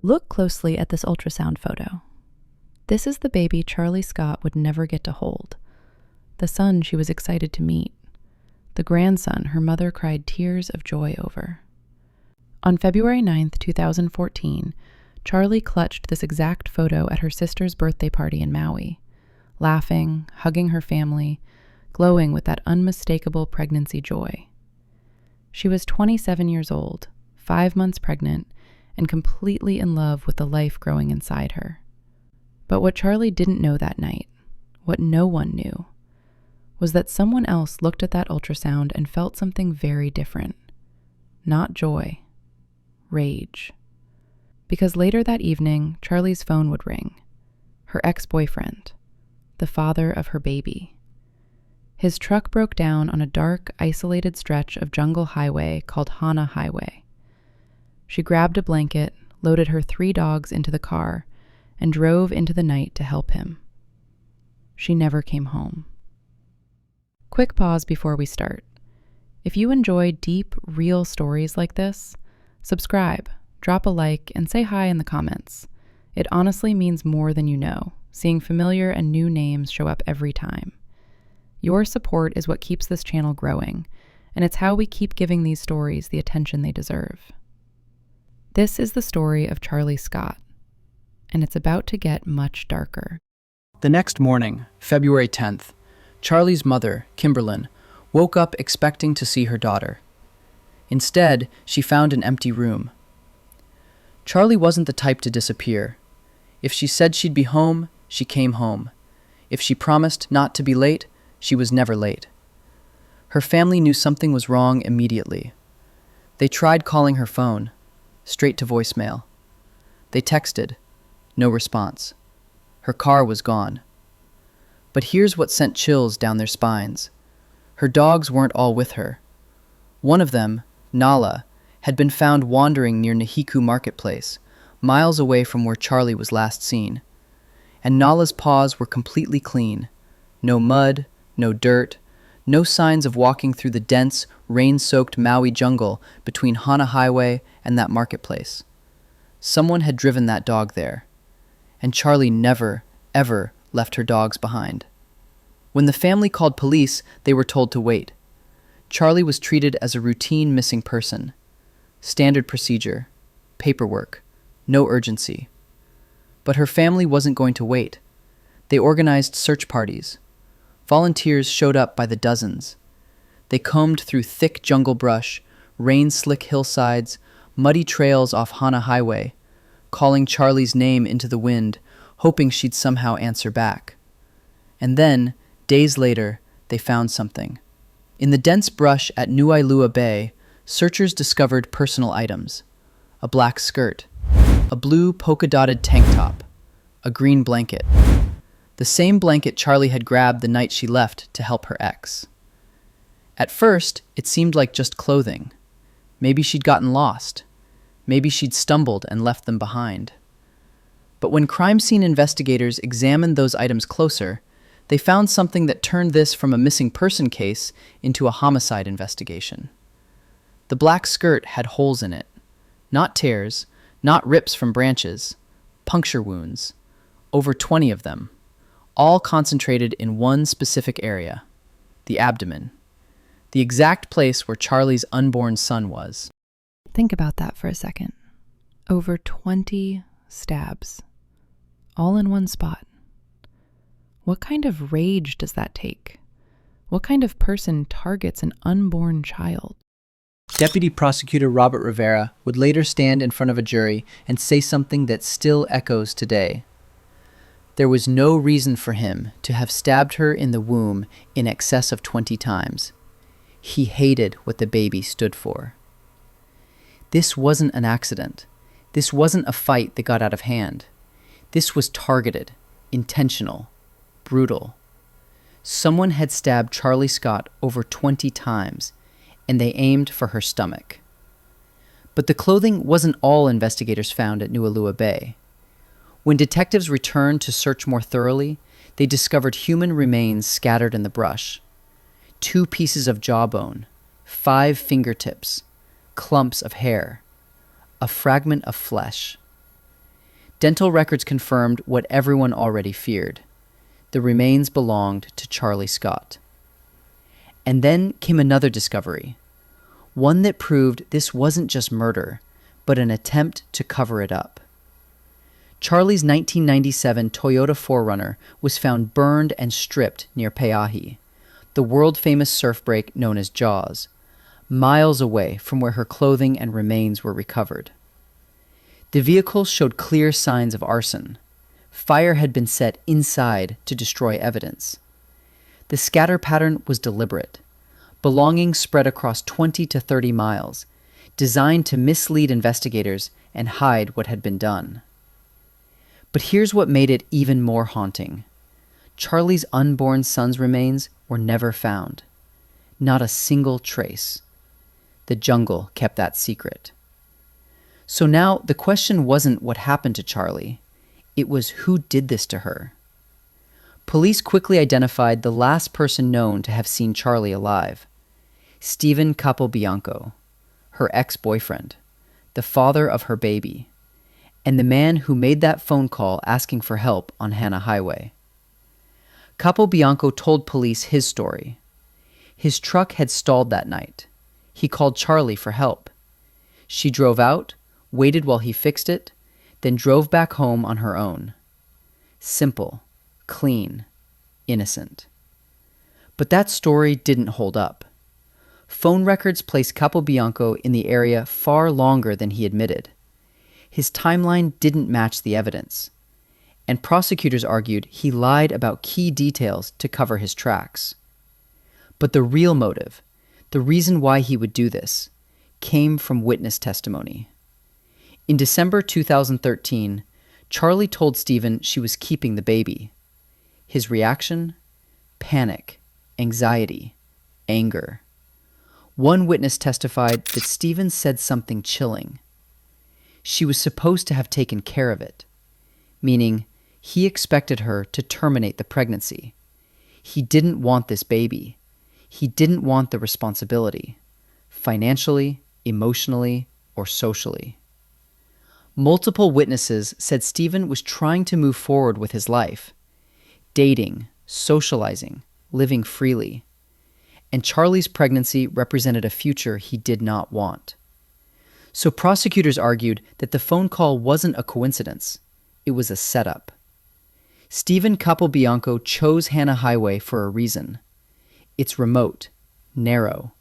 Look closely at this ultrasound photo. This is the baby Charli Scott would never get to hold, the son she was excited to meet, the grandson her mother cried tears of joy over. On February 9th, 2014, Charli clutched this exact photo at her sister's birthday party in Maui, laughing, hugging her family, glowing with that unmistakable pregnancy joy. She was 27 years old, 5 months pregnant, and completely in love with the life growing inside her. But what Charli didn't know that night, what no one knew, was that someone else looked at that ultrasound and felt something very different. Not joy, rage. Because later that evening, Charli's phone would ring. Her ex-boyfriend, the father of her baby. His truck broke down on a dark, isolated stretch of jungle highway called Hana Highway. She grabbed a blanket, loaded her 3 dogs into the car, and drove into the night to help him. She never came home. Quick pause before we start. If you enjoy deep, real stories like this, subscribe, drop a like, and say hi in the comments. It honestly means more than you know, seeing familiar and new names show up every time. Your support is what keeps this channel growing, and it's how we keep giving these stories the attention they deserve. This is the story of Charli Scott, and it's about to get much darker. The next morning, February 10th, Charli's mother, Kimberlyn, woke up expecting to see her daughter. Instead, she found an empty room. Charli wasn't the type to disappear. If she said she'd be home, she came home. If she promised not to be late, she was never late. Her family knew something was wrong immediately. They tried calling her phone, straight to voicemail. They texted, no response. Her car was gone. But here's what sent chills down their spines. Her dogs weren't all with her. One of them, Nala, had been found wandering near Nahiku Marketplace, miles away from where Charli was last seen. And Nala's paws were completely clean. No mud, no dirt, no signs of walking through the dense, rain-soaked Maui jungle between Hana Highway and that marketplace. Someone had driven that dog there. And Charli never, ever left her dogs behind. When the family called police, they were told to wait. Charli was treated as a routine missing person. Standard procedure, paperwork, no urgency. But her family wasn't going to wait. They organized search parties. Volunteers showed up by the dozens. They combed through thick jungle brush, rain-slick hillsides, muddy trails off Hana Highway, calling Charli's name into the wind, hoping she'd somehow answer back. And then, days later, they found something. In the dense brush at Nuailua Bay, searchers discovered personal items. A black skirt, a blue polka-dotted tank top, a green blanket. The same blanket Charli had grabbed the night she left to help her ex. At first, it seemed like just clothing. Maybe she'd gotten lost. Maybe she'd stumbled and left them behind. But when crime scene investigators examined those items closer, they found something that turned this from a missing person case into a homicide investigation. The black skirt had holes in it. Not tears, not rips from branches, puncture wounds. Over 20 of them. All concentrated in one specific area, the abdomen. The exact place where Charli's unborn son was. Think about that for a second. Over 20 stabs, all in one spot. What kind of rage does that take? What kind of person targets an unborn child? Deputy Prosecutor Robert Rivera would later stand in front of a jury and say something that still echoes today. There was no reason for him to have stabbed her in the womb in excess of 20 times. He hated what the baby stood for. This wasn't an accident. This wasn't a fight that got out of hand. This was targeted, intentional, brutal. Someone had stabbed Charli Scott over 20 times, and they aimed for her stomach. But the clothing wasn't all investigators found at Nuailua Bay. When detectives returned to search more thoroughly, they discovered human remains scattered in the brush. 2 pieces of jawbone, 5 fingertips, clumps of hair, a fragment of flesh. Dental records confirmed what everyone already feared. The remains belonged to Charli Scott. And then came another discovery, one that proved this wasn't just murder, but an attempt to cover it up. Charli's 1997 Toyota 4Runner was found burned and stripped near Pe'ahi, the world-famous surf break known as Jaws, miles away from where her clothing and remains were recovered. The vehicle showed clear signs of arson. Fire had been set inside to destroy evidence. The scatter pattern was deliberate. Belongings spread across 20 to 30 miles, designed to mislead investigators and hide what had been done. But here's what made it even more haunting. Charli's unborn son's remains were never found. Not a single trace. The jungle kept that secret. So now the question wasn't what happened to Charli. It was who did this to her. Police quickly identified the last person known to have seen Charli alive. Stephen Capobianco, her ex-boyfriend, the father of her baby, and the man who made that phone call asking for help on Hana Highway. Capobianco told police his story. His truck had stalled that night. He called Charli for help. She drove out, waited while he fixed it, then drove back home on her own. Simple, clean, innocent. But that story didn't hold up. Phone records placed Capobianco in the area far longer than he admitted. His timeline didn't match the evidence, and prosecutors argued he lied about key details to cover his tracks. But the real motive, the reason why he would do this, came from witness testimony. In December 2013, Charli told Stephen she was keeping the baby. His reaction? Panic, anxiety, anger. One witness testified that Stephen said something chilling. She was supposed to have taken care of it, meaning he expected her to terminate the pregnancy. He didn't want this baby. He didn't want the responsibility, financially, emotionally, or socially. Multiple witnesses said Stephen was trying to move forward with his life, dating, socializing, living freely, and Charli's pregnancy represented a future he did not want. So prosecutors argued that the phone call wasn't a coincidence. It was a setup. Stephen Capobianco chose Hana Highway for a reason. It's remote, narrow,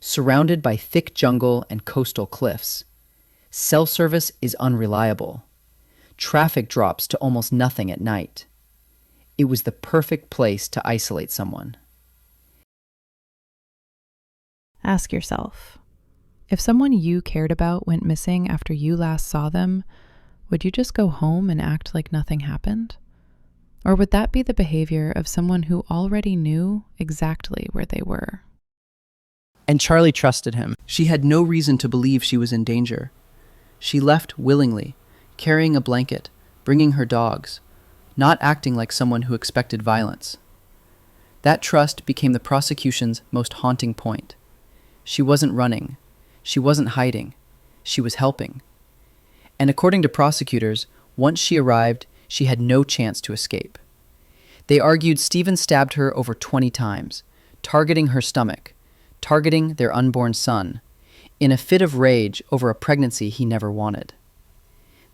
surrounded by thick jungle and coastal cliffs. Cell service is unreliable. Traffic drops to almost nothing at night. It was the perfect place to isolate someone. Ask yourself, if someone you cared about went missing after you last saw them, would you just go home and act like nothing happened? Or would that be the behavior of someone who already knew exactly where they were? And Charli trusted him. She had no reason to believe she was in danger. She left willingly, carrying a blanket, bringing her dogs, not acting like someone who expected violence. That trust became the prosecution's most haunting point. She wasn't running. She wasn't hiding. She was helping. And according to prosecutors, once she arrived, she had no chance to escape. They argued Stephen stabbed her over 20 times, targeting her stomach, targeting their unborn son, in a fit of rage over a pregnancy he never wanted.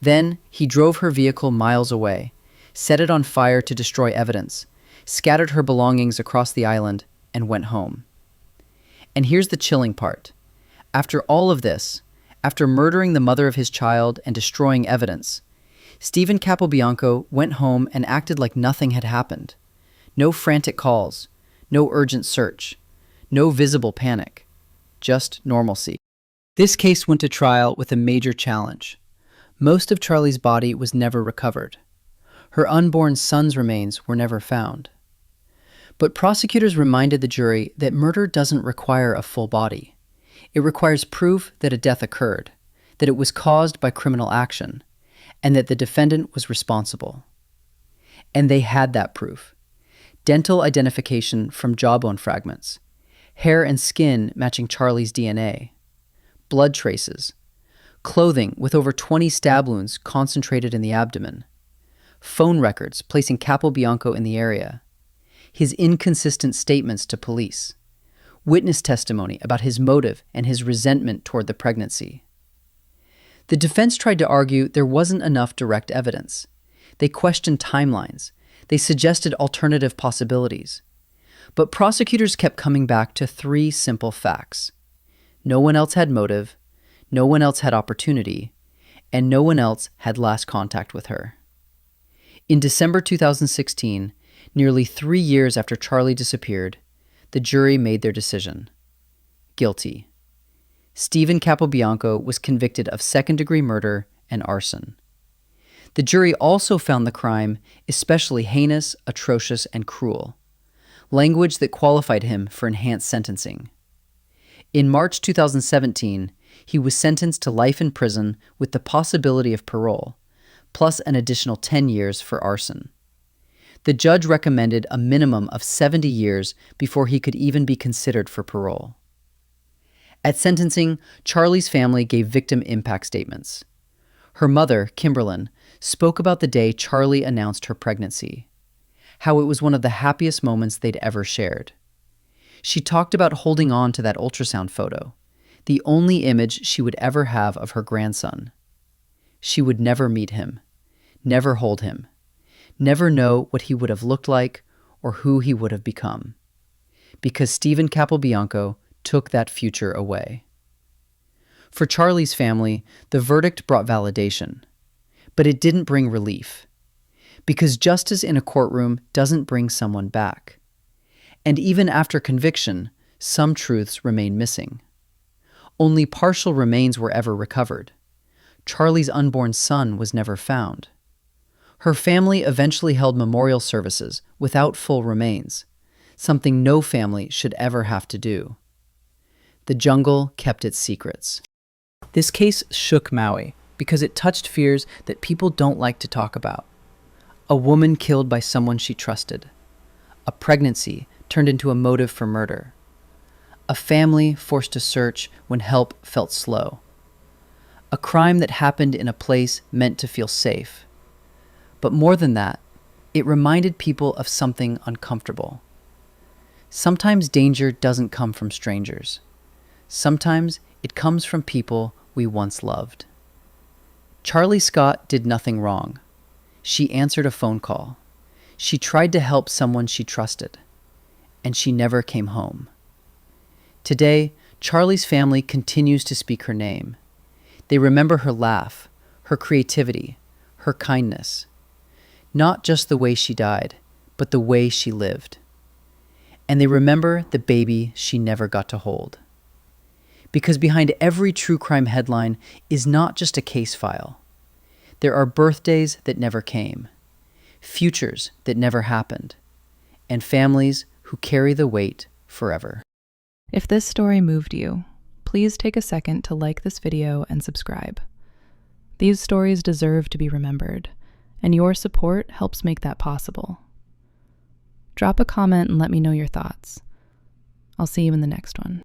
Then he drove her vehicle miles away, set it on fire to destroy evidence, scattered her belongings across the island, and went home. And here's the chilling part. After all of this, after murdering the mother of his child and destroying evidence, Stephen Capobianco went home and acted like nothing had happened. No frantic calls, no urgent search, no visible panic, just normalcy. This case went to trial with a major challenge. Most of Charli's body was never recovered. Her unborn son's remains were never found. But prosecutors reminded the jury that murder doesn't require a full body. It requires proof that a death occurred, that it was caused by criminal action, and that the defendant was responsible. And they had that proof. Dental identification from jawbone fragments, hair and skin matching Charli's DNA, blood traces, clothing with over 20 stab wounds concentrated in the abdomen, phone records placing Capobianco in the area, his inconsistent statements to police, witness testimony about his motive and his resentment toward the pregnancy. The defense tried to argue there wasn't enough direct evidence. They questioned timelines. They suggested alternative possibilities. But prosecutors kept coming back to three simple facts. No one else had motive, no one else had opportunity, and no one else had last contact with her. In December 2016, nearly 3 years after Charli disappeared, the jury made their decision. Guilty. Stephen Capobianco was convicted of second-degree murder and arson. The jury also found the crime especially heinous, atrocious, and cruel, language that qualified him for enhanced sentencing. In March 2017, he was sentenced to life in prison with the possibility of parole, plus an additional 10 years for arson. The judge recommended a minimum of 70 years before he could even be considered for parole. At sentencing, Charli's family gave victim impact statements. Her mother, Kimberlyn, spoke about the day Charli announced her pregnancy, how it was one of the happiest moments they'd ever shared. She talked about holding on to that ultrasound photo, the only image she would ever have of her grandson. She would never meet him, never hold him, never know what he would have looked like or who he would have become, because Stephen Capobianco took that future away. For Charli's family, the verdict brought validation, but it didn't bring relief, because justice in a courtroom doesn't bring someone back. And even after conviction, some truths remain missing. Only partial remains were ever recovered. Charli's unborn son was never found. Her family eventually held memorial services without full remains, something no family should ever have to do. The jungle kept its secrets. This case shook Maui because it touched fears that people don't like to talk about. A woman killed by someone she trusted. A pregnancy turned into a motive for murder. A family forced to search when help felt slow. A crime that happened in a place meant to feel safe. But more than that, it reminded people of something uncomfortable. Sometimes danger doesn't come from strangers. Sometimes it comes from people we once loved. Charli Scott did nothing wrong. She answered a phone call. She tried to help someone she trusted. And she never came home. Today, Charli's family continues to speak her name. They remember her laugh, her creativity, her kindness. Not just the way she died, but the way she lived. And they remember the baby she never got to hold. Because behind every true crime headline is not just a case file. There are birthdays that never came, futures that never happened, and families who carry the weight forever. If this story moved you, please take a second to like this video and subscribe. These stories deserve to be remembered, and your support helps make that possible. Drop a comment and let me know your thoughts. I'll see you in the next one.